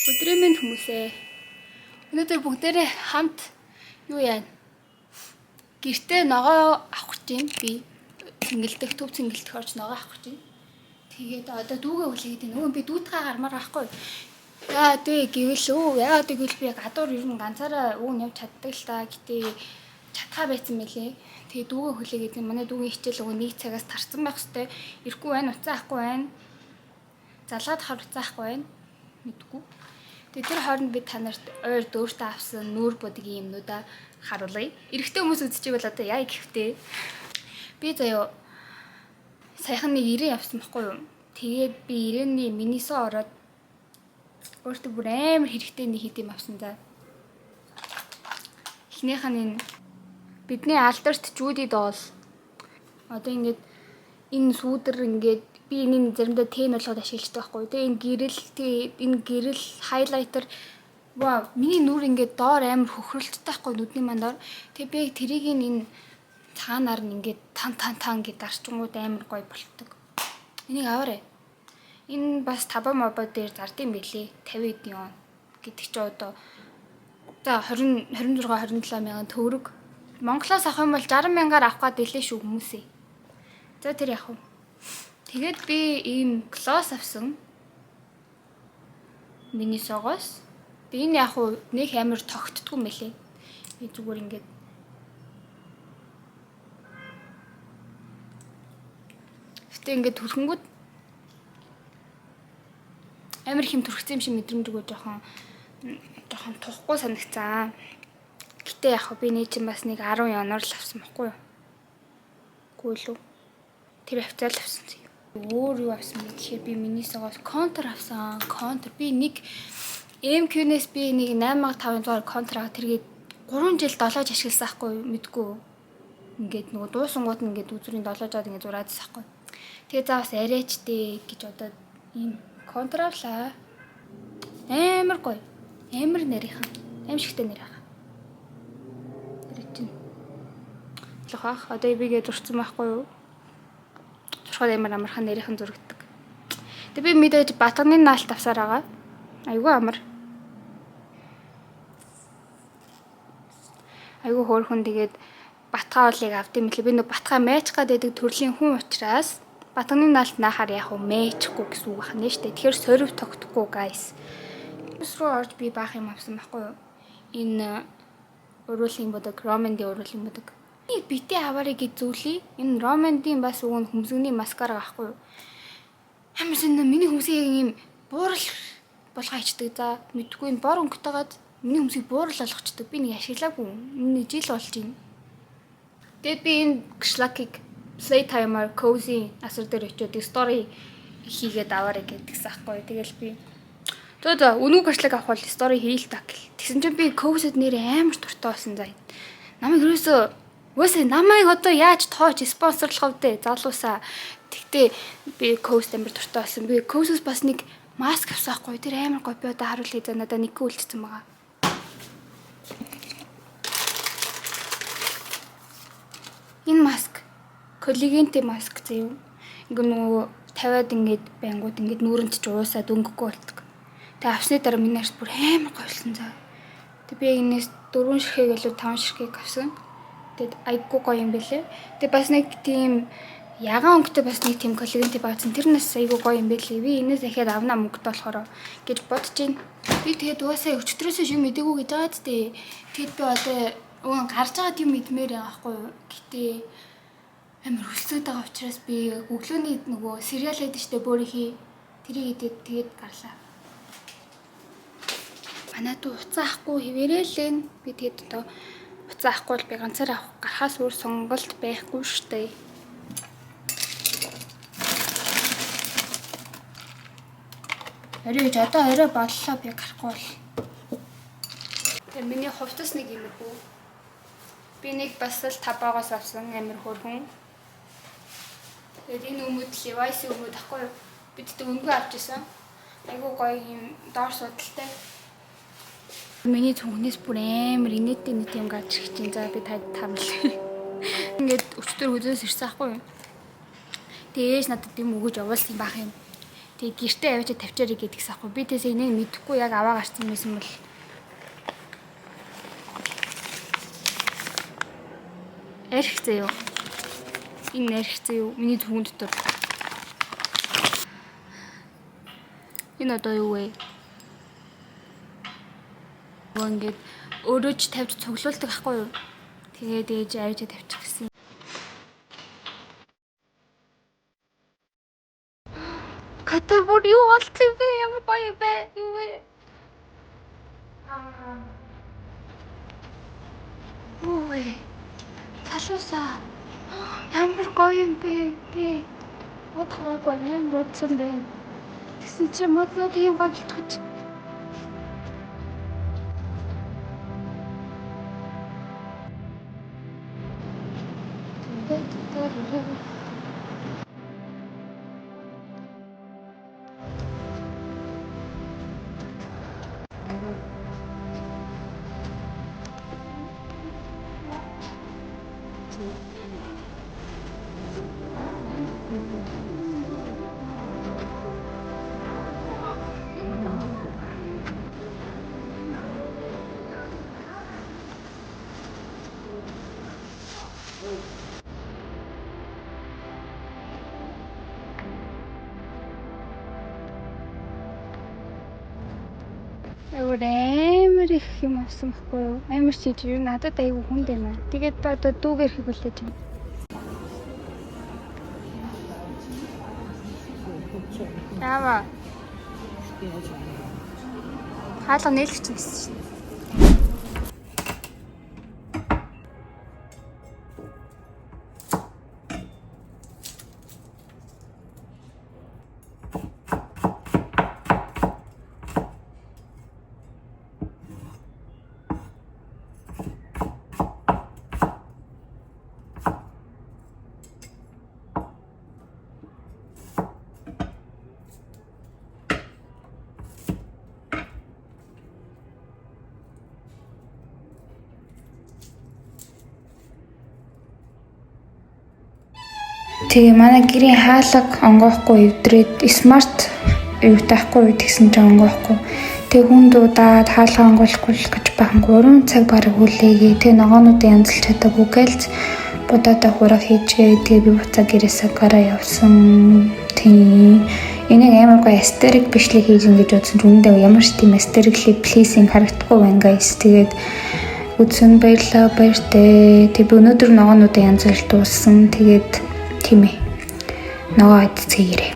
Өдрийн мэнд хүмүүсээ. Өнөөдөр бүгдээрээ хамт юу яана? Гэртээ ногоо авах гэж байна. Би цэнгэлдэх, төв цэнгэлдэх орж ногоо авах гэж байна. Тэгээд одоо дүүгээ хүлээгээд байна. Өө би дүүтгээ гармаар байхгүй. Яа дээ гэвэл яагаад гэвэл би гадуур ер нь ганцаараа өвн явж чаддаг л та. Гэтэ чадхаа байсан мэлээ. Тэгээд дүүгээ хүлээгээд манай дүүгийн хичээл өгөө 1 цагаас тарцсан байх хэвээр. Ирэхгүй байна, уцаа авахгүй байна. Залгаад хар уцаа авахгүй байна. Мэдгүй. Тэгээд тэр хооронд би та нарт ойр дөөртөө авсан нүүр бодгийн юмнуудаа харуулъя. Эрэгтэй хүмүүс үзчихвэл одоо яа гэвтэй. Би заяа саяхан нэг 90 авсан байхгүй юу? Тэгээд би 90-ний минисоо ороод өөртөө бүр амар хэрэгтэй нэг хэд юм авсан за. Эхнийх нь энэ бидний алдарт Жуди доол. Одоо ингээд энэ сүүдэр ингээд би энэ заримдаа тэн болгоод ашигладаг байхгүй. Тэгээ энэ гэрэл хайлайтер вау миний нүур ингээд доор амар хөхрөлттэй байхгүй нүдний мандаар. Тэгээ би тэрийг энэ цаанаар нь ингээд тан гэд дарчингууд амар гоё болтдог. Энийг аваарэ. Энэ бас таба мобо дээр зардсан байлээ. 50 эдний он гэдэг чи одоо за 26 27 мянган төгрөг. Монголоос авах юм бол 60 мянгаар авах гад дэлээ шүү хүмүүсээ. За тэр яах вэ? Тэгээд би ийм глосс авсан. Минисогоос. Би энэ яг уу нэг амар тогтдгүй юм байлээ. Би зүгээр ингээд гэтээ ингээд түрхэнгүүд амар их юм түрхсэн юм шиг мэдрэмжгүй жоохон тухгүй санагцсан. Гэтээ яг би нэг чинь бас нэг 10 январ л авсан байхгүй юу? Гүү лүү. Тэр хавцаал авсан зүй. Өөр юу авсан бэ гэхээр би минисогоос контр авсан. Контр би нэг MQ-нээс би нэг 8500 контраа тэргээд 3 жил 7 ж ашигласан хгүй мэдгүй. Ингээд нөгөө дуусангууд нь ингээд үзүрийн 7 жаад ингээд зураадсан хгүй. Тэгээ за бас арайчтэй гэж одоо ийм контр авлаа. Амар гоё. Амар нарийнхан. Аим шигтэй нарийнхан. Тэр чинь. Лохох одоо бигээ дурцсан байхгүй юу? Турхад амархан нарийнхан зурагдаг. Тэгээ би мэдээж батганы наалт авсаар байгаа. Айгүй амар. Айгүй хөөрхөн тэгээд батгаа уулыг авдсан мэтлээ. Би нэг батгаа мэйчгаад байдаг төрлийн хүн учраас батганы наалт наахаар яг уу мэйчихгүй гэсэн үг байна шүү дээ. Тэгэхээр сорив тогтохгүй guys. Бус руу орж би баах юм авсан байхгүй юу? Энэ уруулын бодог, романдын уруулын бодог. Битээ аваарэ гэж зүйлий. Энэ романдын бас өгөн хүмсгний маскара байхгүй юу? Амар шинэ миний хүмсийг ийм буурал болгоо ичдэг за мэдгүй энэ бор өнгөтэйгээд миний хүмсийг буурал болгочдөг. Би нэг ашиглаагүй. Энэ жил болж байна. Тэгээд би энэ шлакийг Playtimer Cozy асар дээр очиод story хийгээд аваарэ гэдгсэн аахгүй. Тэгэл би за үнэн шлак авах бол story хийл та гэл. Тэгсэн чинь би Cozy-д нэр амар дуртай болсон заа. Намайг юусээ намайг одоо яаж тоож спонсорлох вэ залуусаа. Тэгтээ би Cozy амар дуртай болсон. Би Cozy-с бас нэг маск авсан хгүй. Тэр амар гоё би одоо харуулъя за надаа нэг үлдсэн байгаа. Энэ маск коллагентэй маск заяа. Ингээ нөгөө тавиад ингээд байнгут ингээд нүүрэнд ч уусаад өнгөхгүй болдог. Тэгээ авсны дараа миний арт бүр амар гоёлсон заа. Тэг би энэс 4 ширхэг илүү 5 ширхэг авсан. Тэгэд айггүй гоё юм бэлээ. Тэг бас нэг тийм ягаан өнгөтэй бас нэг тийм коллагентэй багцсан. Тэр нас айгуу гоё юм байлээ. Би энэс дахиад авнаа мөнгөд болохоор гэж бодож байна. Би тэгээд угаасаа өчтөрөөсөө юм мэдээгүй гэж байгаа ч тэгэд би одоо гарч байгаа тийм мэдмээр байгаа байхгүй юу. Гэтээ амар хүлцээд байгаа учраас би өглөөний нөгөө сериал хийдэг штэ бөөрийнхий тэрийг идээд тэгээд гарлаа. Манайд уцаа ахгүй хэвээрээ л энэ. Би тэгээд одоо уцаа ахгүй бол би ганцаараа авах гарахаас өөр сонголт байхгүй штэ. Орой одоо орой боллоо би гарахгүй бол. Тэр миний хувцас нэг юм уу? Би нэг бас л табаагаас авсан амар хөөрхөн. Тэгээд энэ өмөд Levi's өмөд ахгүй юу? Бид тэ өнгө авч ирсэн. Айгуу гоё юм доор судалтай. Миний цонхнээс бүр амар инээдтэй нэг юм гарч ирэх чинь за би тамлаа. Ингээд өчтөр хөдөөс ирсэн ахгүй юу? Тэгээд надад юм өгөж явуулсан байх юм. Тэг гэртээ аваад тавьчаарай гэдгийгс ахгүй. Би тэсээ энийг мэдэхгүй яг аваа гарсан байсан бол арх заяа. Энэ арх заяа. Миний зүгэн дотор. Энэ одоо юу вэ? Ингээд өөрөө ч тавьж цуглуулдаг ахгүй юу? Тэгээд ээж аваад тавьчих гэсэн. Ката бүр юу болчих вэ? Ямар гоё бэ? Юу вэ? Ой. Талуусаа. Ямар гоё юм бэ? Тий. Отгоо гоё юм бодсон бэ. Тэгсэн чи моднод юм болчихж. Амар их юм авсан байхгүй юу? Амар чиж юу надад аягүй хүнд байна. Тэгээд одоо дүүгээр хөвлөж байна. Яава. Хаалга нээлгч гэсэн шин. Тэгээ манай гэрийн хаалга онгоохгүй өвдрээд смарт юу таахгүй тэгсэн чинь онгоохгүй. Тэгээ хүнд удаад хаалга онгойлохгүй гэж бахан 3 цаг бараг хүлээгээ. Тэгээ ногоонуудаа янзлж чадаагүй гэлж будаатай хураа хийжээ. Тэгээ би буцаа гэрээсээ гараа явсан. Тийм. Энийг амар гоё астерик бичлэг хийж ингэж бодсон ч үүндээ ямар ч тийм астерикли плизинг харагдахгүй байна guys. Тэгээд үзсэн баярлаа баяртай. Тэг өнөөдөр ногоонуудаа янзлж дууссан. Тэгээд тийм ээ. Ногоо идцгээрээ.